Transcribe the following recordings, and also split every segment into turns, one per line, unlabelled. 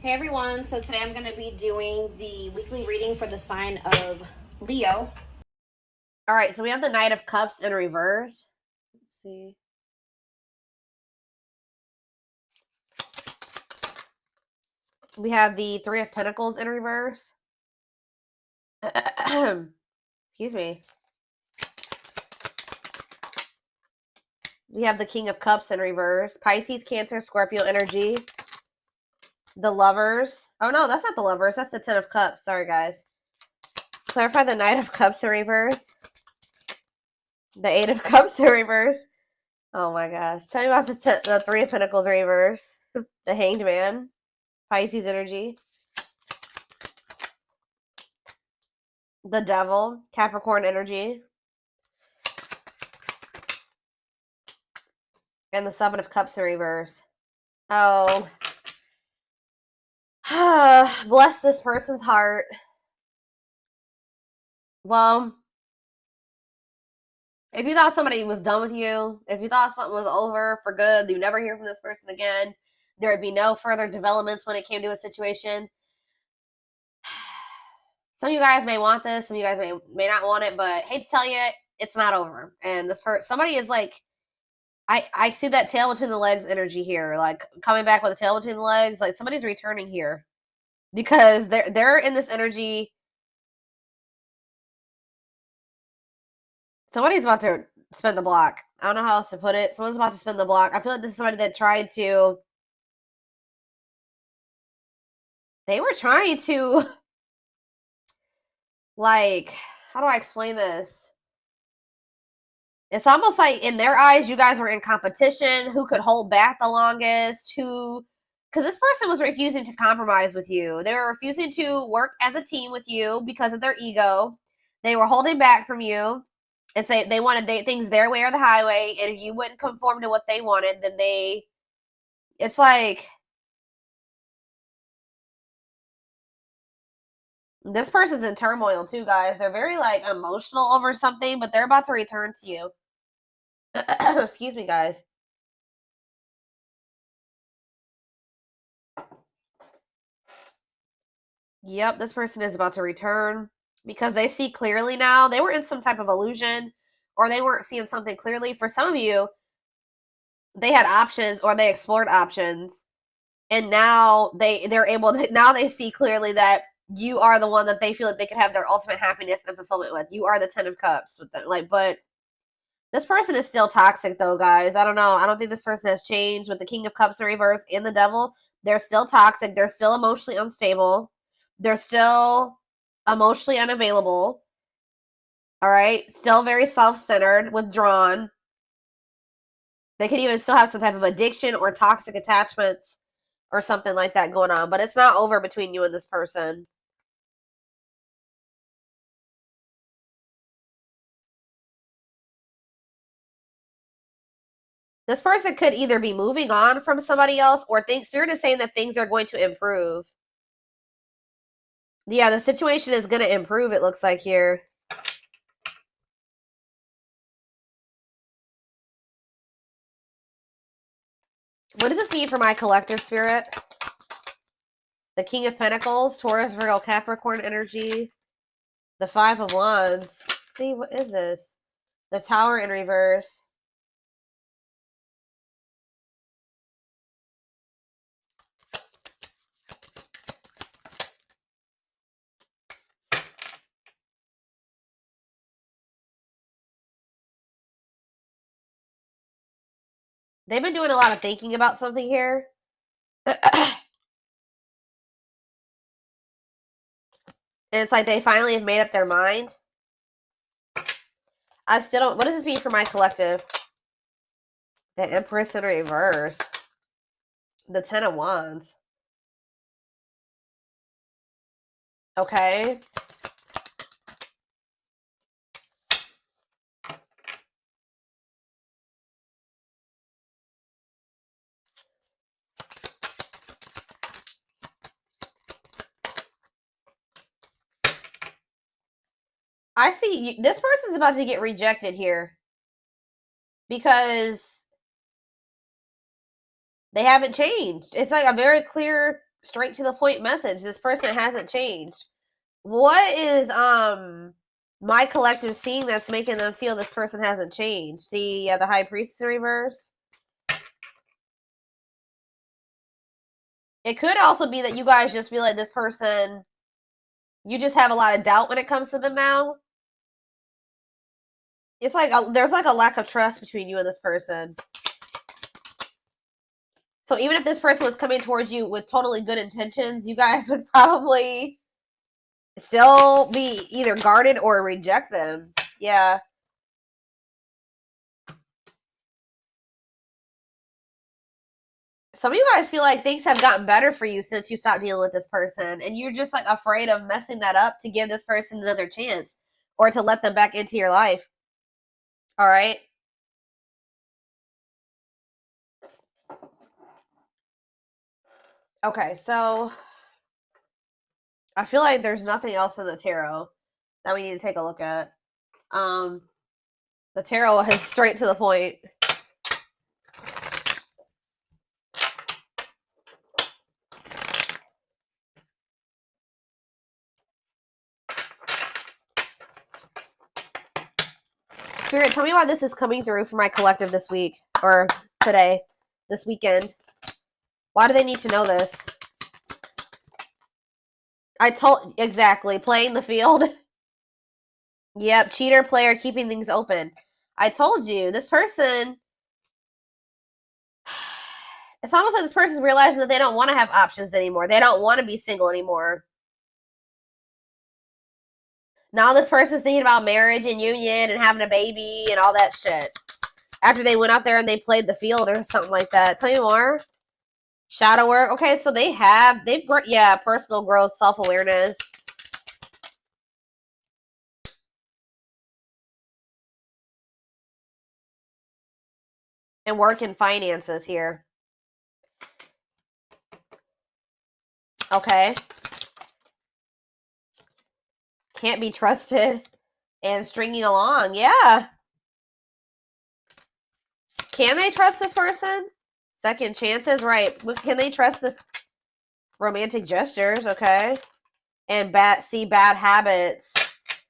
Hey everyone, so today I'm going to be doing the weekly reading for the sign of Leo. All right, so we have the Knight of Cups in reverse. Let's see. We have the Three of Pentacles in reverse. Excuse me. We have the King of Cups in reverse. Pisces, Cancer, Scorpio energy. The Lovers. Oh no, that's not the Lovers. That's the Ten of Cups. Sorry, guys. Clarify the Knight of Cups in reverse. The Eight of Cups in reverse. Oh my gosh. Tell me about the Three of Pentacles in reverse. The Hanged Man. Pisces energy. The Devil. Capricorn energy. And the Seven of Cups in reverse. Oh. Bless this person's heart. Well, if you thought somebody was done with you, if you thought something was over for good, you never hear from this person again, there would be no further developments when it came to a situation. Some of you guys may want this, some of you guys may not want it, but hate to tell you, it's not over. And this somebody is like, I see that tail between the legs energy here, like coming back with a tail between the legs, like somebody's returning here because they're in this energy. Somebody's about to spin the block. I don't know how else to put it. Someone's about to spin the block. I feel like this is somebody that tried to. They were trying to. Like, how do I explain this? It's almost like in their eyes, you guys were in competition. Who could hold back the longest? Because this person was refusing to compromise with you. They were refusing to work as a team with you because of their ego. They were holding back from you and say they wanted things their way or the highway. And if you wouldn't conform to what they wanted, then it's like, this person's in turmoil too, guys. They're very like emotional over something, but they're about to return to you. Excuse me, guys. Yep, this person is about to return because they see clearly now. They were in some type of illusion or they weren't seeing something clearly. For some of you, they had options or they explored options. And now they're able to, now they see clearly that you are the one that they feel like they could have their ultimate happiness and fulfillment with. You are the Ten of Cups with them. Like, but this person is still toxic though, guys. I don't know. I don't think this person has changed with the King of Cups in reverse and the Devil. They're still toxic. They're still emotionally unstable. They're still emotionally unavailable. All right. Still very self-centered, withdrawn. They could even still have some type of addiction or toxic attachments or something like that going on. But it's not over between you and this person. This person could either be moving on from somebody else or Spirit is saying that things are going to improve. Yeah, the situation is going to improve, it looks like here. What does this mean for my collective spirit? The King of Pentacles, Taurus, Virgo, Capricorn energy. The Five of Wands. See, what is this? The Tower in reverse. They've been doing a lot of thinking about something here. And it's like they finally have made up their mind. I still don't. What does this mean for my collective? The Empress in reverse. The Ten of Wands. Okay. I see this person's about to get rejected here because they haven't changed. It's like a very clear Straight to the point message. This person hasn't changed. What is my collective seeing that's making them feel this person hasn't changed? See, yeah, the High Priestess in reverse. It could also be that you guys just feel like this person, you just have a lot of doubt when it comes to them now. It's like there's like a lack of trust between you and this person. So even if this person was coming towards you with totally good intentions, you guys would probably still be either guarded or reject them. Yeah. Some of you guys feel like things have gotten better for you since you stopped dealing with this person, and you're just like afraid of messing that up to give this person another chance or to let them back into your life. All right. Okay, so I feel like there's nothing else in the tarot that we need to take a look at. The tarot is straight to the point. Spirit, tell me why this is coming through for my collective this week, or today, this weekend. Why do they need to know this? Exactly, playing the field. Yep, cheater player keeping things open. I told you, this person, it's almost like this person's realizing that they don't want to have options anymore. They don't want to be single anymore. Now this person's thinking about marriage and union and having a baby and all that shit. After they went out there and they played the field or something like that. Tell me more. Shadow work. Okay, so they've yeah, personal growth, self-awareness. And work and finances here. Okay. Can't be trusted. And stringing along. Yeah. Can they trust this person? Second chances, right. Can they trust this? Romantic gestures, okay. And bad habits.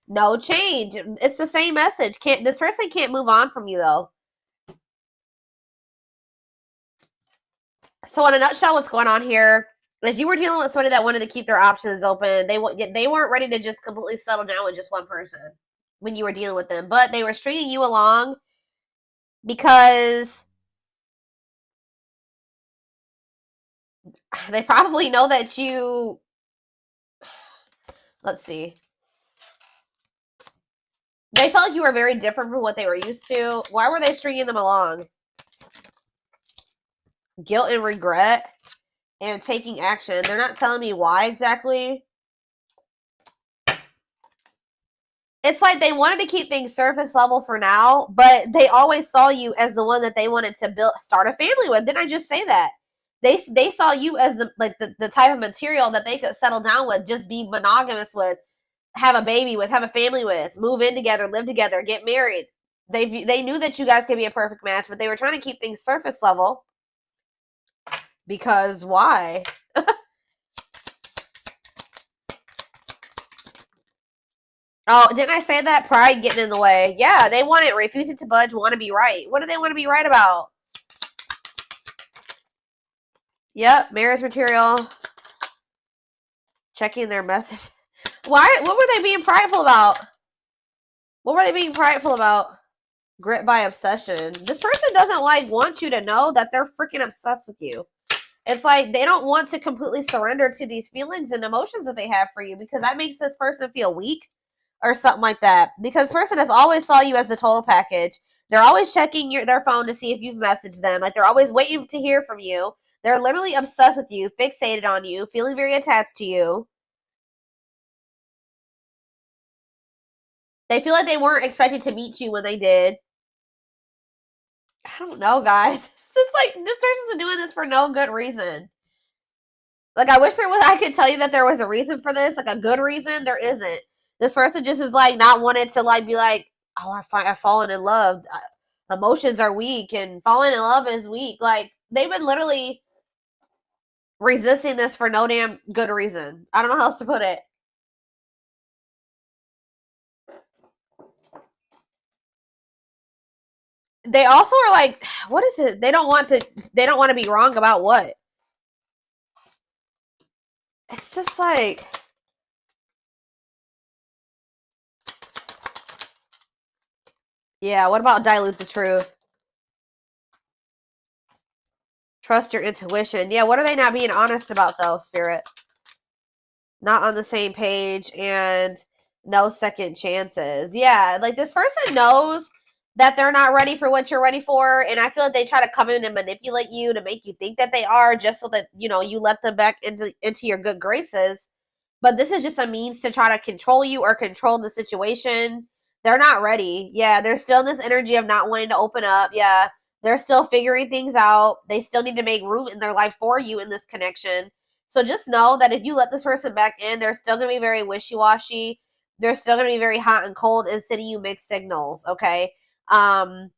No change. It's the same message. This person can't move on from you, though. So in a nutshell, what's going on here is you were dealing with somebody that wanted to keep their options open. They weren't ready to just completely settle down with just one person when you were dealing with them. But they were stringing you along because they probably know that you... Let's see. They felt like you were very different from what they were used to. Why were they stringing them along? Guilt and regret and taking action. They're not telling me why exactly. It's like they wanted to keep things surface level for now, but they always saw you as the one that they wanted to start a family with. Didn't I just say that? They saw you as the type of material that they could settle down with, just be monogamous with, have a baby with, have a family with, move in together, live together, get married. They knew that you guys could be a perfect match, but they were trying to keep things surface level. Because why? Oh, didn't I say that? Pride getting in the way. Yeah, they want it. Refusing to budge, want to be right. What do they want to be right about? Yep, marriage material. Checking their message. Why? What were they being prideful about? What were they being prideful about? Grit by obsession. This person doesn't want you to know that they're freaking obsessed with you. It's like they don't want to completely surrender to these feelings and emotions that they have for you, because that makes this person feel weak or something like that. Because this person has always saw you as the total package. They're always checking their phone to see if you've messaged them. Like, they're always waiting to hear from you. They're literally obsessed with you, fixated on you, feeling very attached to you. They feel like they weren't expected to meet you when they did. I don't know, guys. It's just like, this person's been doing this for no good reason. Like, I wish I could tell you that there was a reason for this, like a good reason. There isn't. This person just is like not wanted to be like, oh, I've fallen in love. Emotions are weak and falling in love is weak. Like, they've been literally resisting this for no damn good reason. I don't know how else to put it. They also are like, what is it? They don't want to be wrong about what? It's just like, yeah, what about dilute the truth? Trust your intuition. Yeah, what are they not being honest about though, Spirit? Not on the same page and no second chances. Yeah, like this person knows that they're not ready for what you're ready for, and I feel like they try to come in and manipulate you to make you think that they are, just so that, you know, you let them back into your good graces. But this is just a means to try to control you or control the situation. They're not ready. Yeah, they're still in this energy of not wanting to open up. Yeah, they're still figuring things out. They still need to make room in their life for you in this connection. So just know that if you let this person back in, they're still going to be very wishy-washy. They're still going to be very hot and cold and sending you mixed signals, okay? I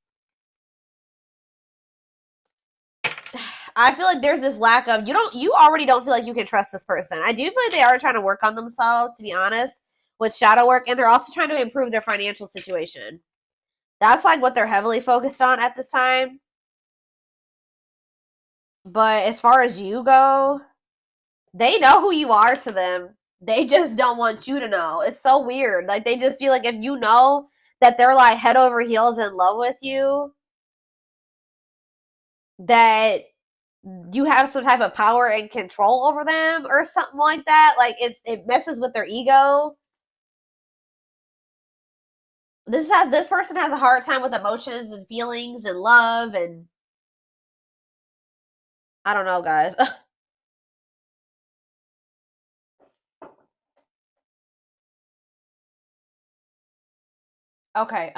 feel like there's this lack of, you already don't feel like you can trust this person. I do feel like they are trying to work on themselves, to be honest, with shadow work, and they're also trying to improve their financial situation. That's like what they're heavily focused on at this time. But as far as you go, they know who you are to them. They just don't want you to know. It's so weird. Like, they just feel like if you know that they're like head over heels in love with you, that you have some type of power and control over them or something like that. Like, it messes with their ego. This person has a hard time with emotions and feelings and love, and I don't know, guys. Okay,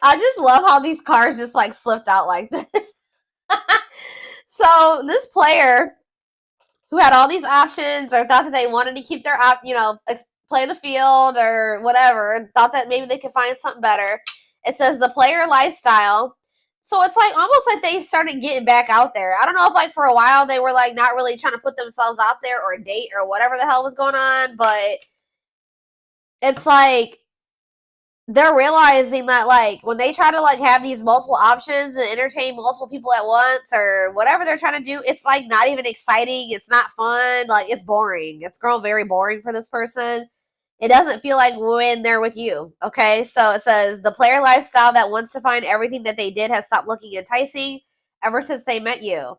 I just love how these cards just like slipped out like this. So this player who had all these options or thought that they wanted to keep their play the field or whatever, and thought that maybe they could find something better. It says the player lifestyle. So it's like almost like they started getting back out there. I don't know if like for a while they were like not really trying to put themselves out there or date or whatever the hell was going on, but it's like they're realizing that like when they try to like have these multiple options and entertain multiple people at once or whatever they're trying to do, it's like not even exciting. It's not fun. Like, it's boring. It's grown very boring for this person. It doesn't feel like when they're with you. Okay, so it says the player lifestyle that wants to find everything that they did has stopped looking enticing ever since they met you.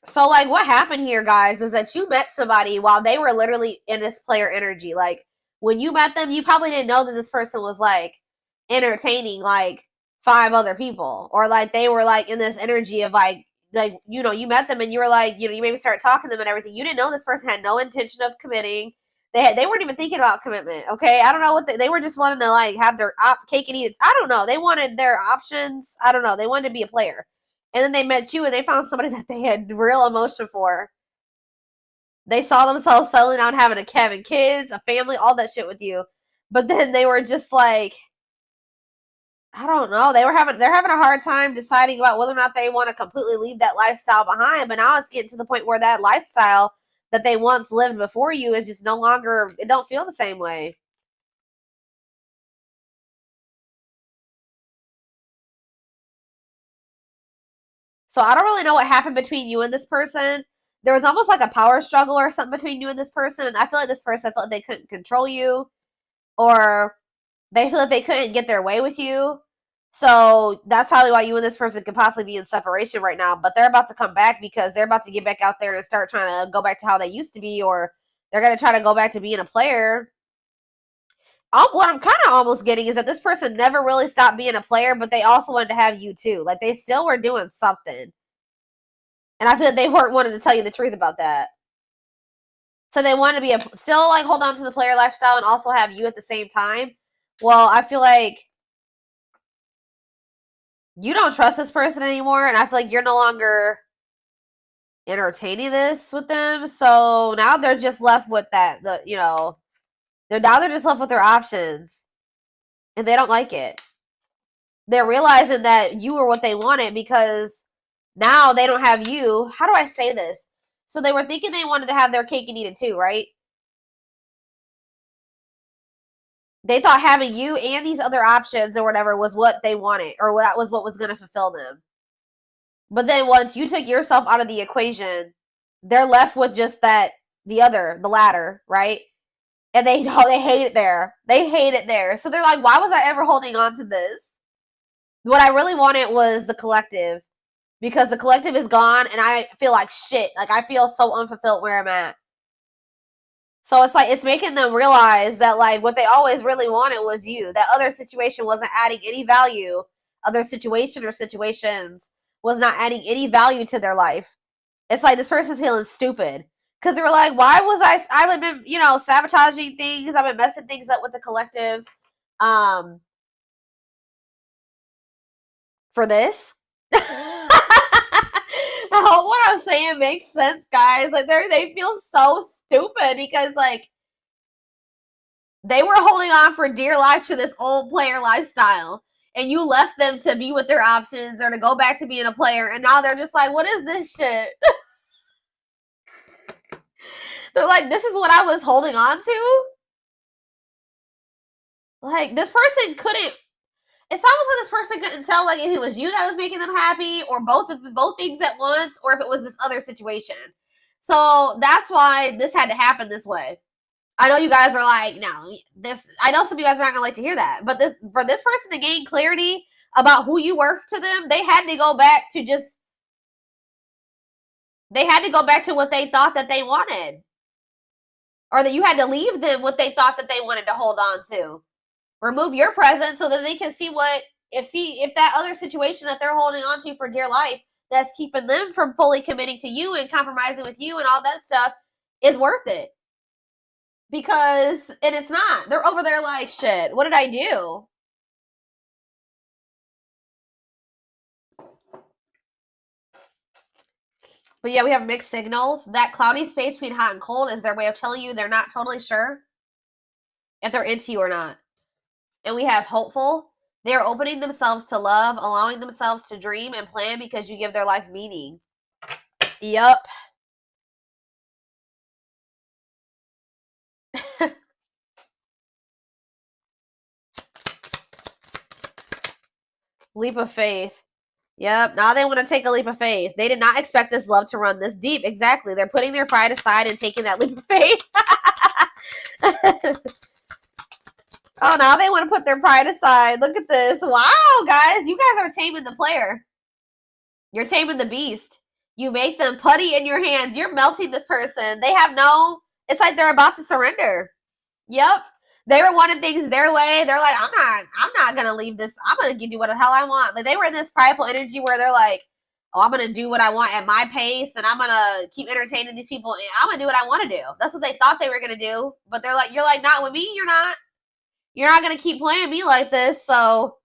So, like, what happened here, guys, was that you met somebody while they were literally in this player energy. Like, when you met them, you probably didn't know that this person was, like, entertaining, like, 5 other people. Or, like, they were, like, in this energy of, like, you know, you met them and you were, like, you know, you maybe started talking to them and everything. You didn't know this person had no intention of committing. They weren't even thinking about commitment, okay? I don't know what they were just wanting to, like, have their cake and eat it. I don't know. They wanted their options. I don't know. They wanted to be a player. And then they met you and they found somebody that they had real emotion for. They saw themselves settling down, having having kids, a family, all that shit with you. But then they were just like, I don't know. They're having a hard time deciding about whether or not they want to completely leave that lifestyle behind. But now it's getting to the point where that lifestyle that they once lived before you is just no longer, it don't feel the same way. So I don't really know what happened between you and this person. There was almost like a power struggle or something between you and this person, and I feel like this person felt like they couldn't control you, or they feel like they couldn't get their way with you. So that's probably why you and this person could possibly be in separation right now. But they're about to come back because they're about to get back out there and start trying to go back to how they used to be, or they're going to try to go back to being a player. What I'm kind of almost getting is that this person never really stopped being a player, but they also wanted to have you too. Like, they still were doing something. And I feel like they weren't wanting to tell you the truth about that. So they wanted to be still like hold on to the player lifestyle and also have you at the same time. Well, I feel like you don't trust this person anymore, and I feel like you're no longer entertaining this with them. So now they're just left with that. They're just left with their options, and they don't like it. They're realizing that you were what they wanted because now they don't have you. How do I say this? So they were thinking they wanted to have their cake and eat it too, right? They thought having you and these other options or whatever was what they wanted, or that was what was going to fulfill them. But then once you took yourself out of the equation, they're left with just the latter, right? And they hate it there. They hate it there. So they're like, why was I ever holding on to this? What I really wanted was the collective, because the collective is gone and I feel like shit. Like, I feel so unfulfilled where I'm at. So it's like, it's making them realize that, like, what they always really wanted was you. That other situation wasn't adding any value. Other situation or situations was not adding any value to their life. It's like this person's feeling stupid. Because they were like, why was I've been, sabotaging things. I've been messing things up with the collective. For this. I hope what I'm saying makes sense, guys. Like, they feel so stupid because, like, they were holding on for dear life to this old player lifestyle, and you left them to be with their options or to go back to being a player, and now they're just like, what is this shit? They're like, this is what I was holding on to? Like, this person couldn't. It's almost like this person couldn't tell, like, if it was you that was making them happy, or both things at once, or if it was this other situation. So that's why this had to happen this way. I know you guys are like, no, this. I know some of you guys are not gonna like to hear that, but for this person to gain clarity about who you were to them, they had to go back to what they thought that they wanted, or that you had to leave them what they thought that they wanted to hold on to. Remove your presence so that they can see if that other situation that they're holding on to for dear life that's keeping them from fully committing to you and compromising with you and all that stuff is worth it. And it's not. They're over there like, shit, what did I do? But yeah, we have mixed signals. That cloudy space between hot and cold is their way of telling you they're not totally sure if they're into you or not. And we have hopeful. They are opening themselves to love, allowing themselves to dream and plan because you give their life meaning. Yup. Leap of faith. Yep. Now they want to take a leap of faith. They did not expect this love to run this deep. Exactly. They're putting their pride aside and taking that leap of faith. Oh, now they want to put their pride aside. Look at this. Wow, guys. You guys are taming the player. You're taming the beast. You make them putty in your hands. You're melting this person. They have it's like they're about to surrender. Yep. They were wanting things their way. They're like, I'm not going to leave this. I'm going to do what the hell I want. Like, they were in this prideful energy where they're like, oh, I'm going to do what I want at my pace, and I'm going to keep entertaining these people, and I'm going to do what I want to do. That's what they thought they were going to do. But you're like, not with me, you're not. You're not going to keep playing me like this, so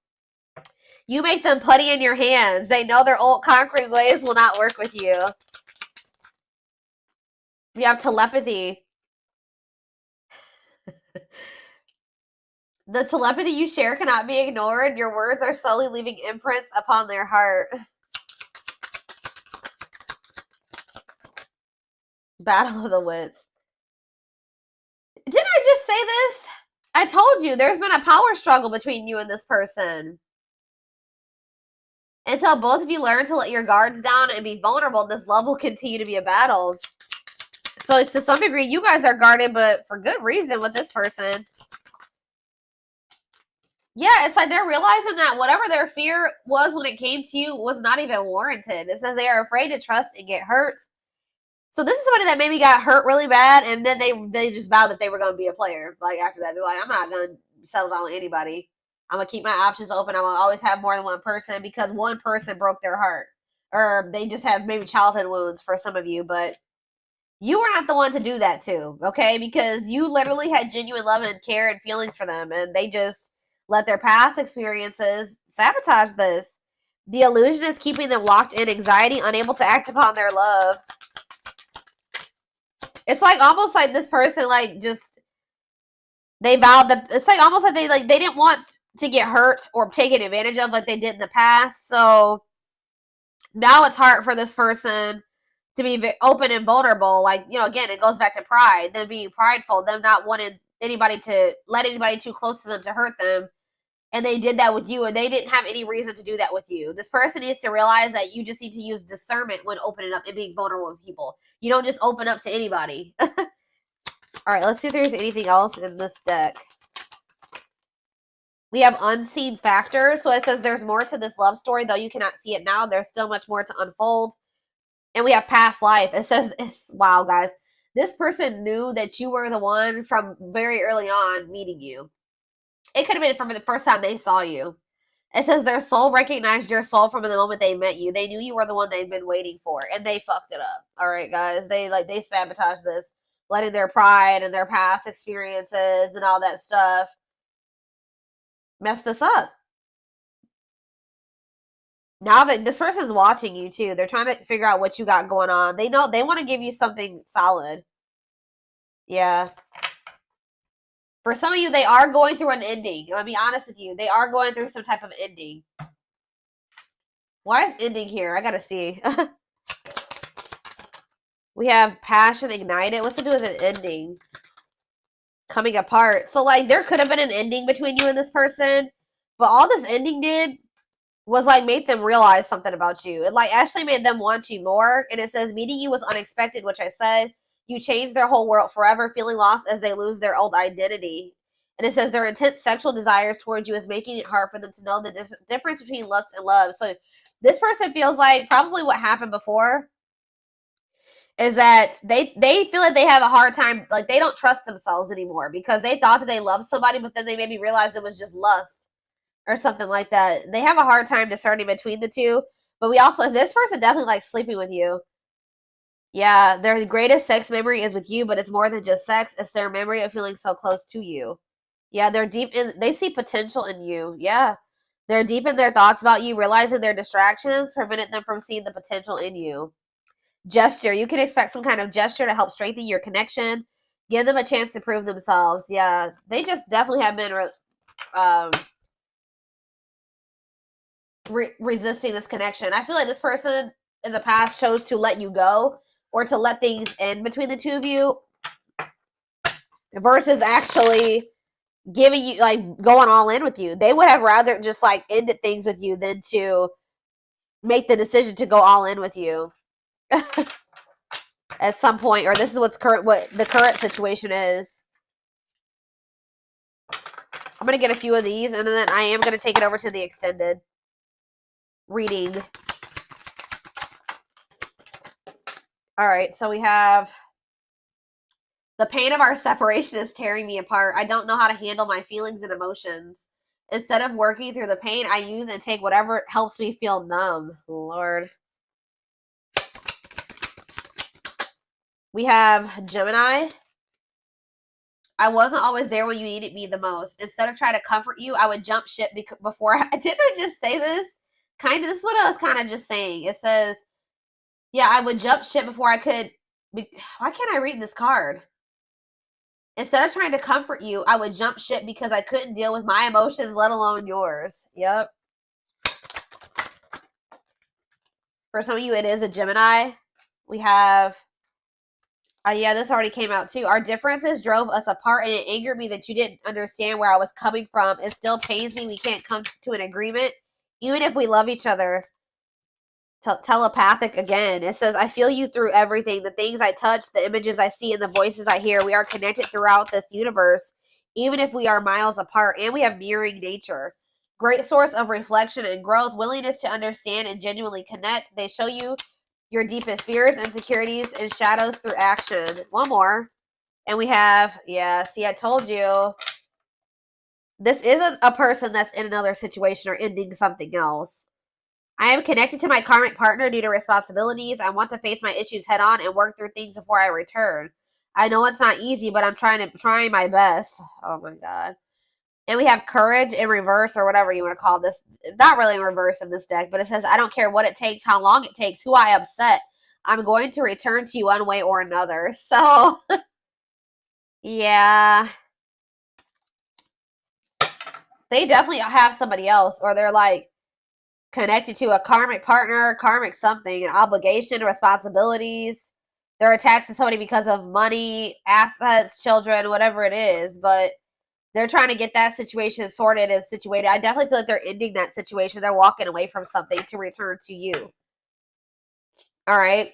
you make them putty in your hands. They know their old conquering ways will not work with you. We have telepathy. The telepathy you share cannot be ignored. Your words are slowly leaving imprints upon their heart. Battle of the wits. Didn't I just say this? I told you, there's been a power struggle between you and this person. Until both of you learn to let your guards down and be vulnerable, this love will continue to be a battle. So to some degree, you guys are guarded, but for good reason with this person. Yeah, it's like they're realizing that whatever their fear was when it came to you was not even warranted. It says they are afraid to trust and get hurt. So this is somebody that maybe got hurt really bad, and then they just vowed that they were going to be a player. Like, after that, they're like, I'm not going to settle down with anybody. I'm going to keep my options open. I'm going to always have more than one person because one person broke their heart. Or they just have maybe childhood wounds for some of you, but you were not the one to do that to, okay? Because you literally had genuine love and care and feelings for them, and they just let their past experiences sabotage this. The illusion is keeping them locked in anxiety, unable to act upon their love. It's like almost like this person like just they vowed that it's like almost like they didn't want to get hurt or taken advantage of like they did in the past. So now it's hard for this person to be open and vulnerable. Like, you know, again, it goes back to pride, them being prideful, them not wanting anybody to let anybody too close to them to hurt them. And they did that with you, and they didn't have any reason to do that with you. This person needs to realize that you just need to use discernment when opening up and being vulnerable with people. You don't just open up to anybody. All right, let's see if there's anything else in this deck. We have unseen factors. So it says there's more to this love story, though you cannot see it now. There's still much more to unfold. And we have past life. It says, wow, guys. This person knew that you were the one from very early on meeting you. It could have been from the first time they saw you. It says their soul recognized your soul from the moment they met you. They knew you were the one they'd been waiting for, and they fucked it up. All right, guys. They sabotaged this, letting their pride and their past experiences and all that stuff mess this up. Now that this person's watching you too, they're trying to figure out what you got going on. They know they want to give you something solid. Yeah. For some of you, they are going through an ending. I'll be honest with you. They are going through some type of ending. Why is ending here? I gotta see. We have passion ignited. What's to do with an ending? Coming apart. So, like, there could have been an ending between you and this person. But all this ending did was, like, made them realize something about you. It, like, actually made them want you more. And it says, meeting you was unexpected, which I said. You change their whole world forever, feeling lost as they lose their old identity. And it says their intense sexual desires towards you is making it hard for them to know the difference between lust and love. So this person feels like probably what happened before is that they feel like they have a hard time, like they don't trust themselves anymore because they thought that they loved somebody, but then they maybe realized it was just lust or something like that. They have a hard time discerning between the two. But we also, this person definitely likes sleeping with you. Yeah, their greatest sex memory is with you, but it's more than just sex. It's their memory of feeling so close to you. Yeah, they're deep in, they see potential in you. Yeah. They're deep in their thoughts about you, realizing their distractions prevented them from seeing the potential in you. Gesture. You can expect some kind of gesture to help strengthen your connection. Give them a chance to prove themselves. Yeah, they just definitely have been resisting this connection. I feel like this person in the past chose to let you go or to let things end between the two of you versus actually giving you, like, going all in with you. They would have rather just, like, ended things with you than to make the decision to go all in with you at some point, or this is what the current situation is. I'm going to get a few of these, and then I am going to take it over to the extended reading. All right, so we have the pain of our separation is tearing me apart. I don't know how to handle my feelings and emotions. Instead of working through the pain, I use and take whatever helps me feel numb. Lord. We have Gemini. I wasn't always there when you needed me the most. Instead of trying to comfort you, I would jump ship before. Didn't I just say this? This is what I was kind of just saying. It says, yeah, I would jump ship before I could. Why can't I read this card? Instead of trying to comfort you, I would jump ship because I couldn't deal with my emotions, let alone yours. Yep. For some of you, it is a Gemini. We have, yeah, this already came out too. Our differences drove us apart, and it angered me that you didn't understand where I was coming from. It still pains me we can't come to an agreement, even if we love each other. Telepathic again. It says, I feel you through everything. The things I touch, the images I see, and the voices I hear. We are connected throughout this universe, even if we are miles apart, and we have mirroring nature. Great source of reflection and growth, willingness to understand and genuinely connect. They show you your deepest fears, insecurities, and shadows through action. One more. And we have, yeah, see, I told you. This isn't a person that's in another situation or ending something else. I am connected to my karmic partner due to responsibilities. I want to face my issues head on and work through things before I return. I know it's not easy, but I'm trying my best. Oh my God. And we have courage in reverse, or whatever you want to call this. Not really in reverse in this deck, but it says, I don't care what it takes, how long it takes, who I upset. I'm going to return to you one way or another. So, yeah. They definitely have somebody else, or they're like connected to a karmic partner, karmic something, an obligation, responsibilities. They're attached to somebody because of money, assets, children, whatever it is. But they're trying to get that situation sorted and situated. I definitely feel like they're ending that situation. They're walking away from something to return to you. All right.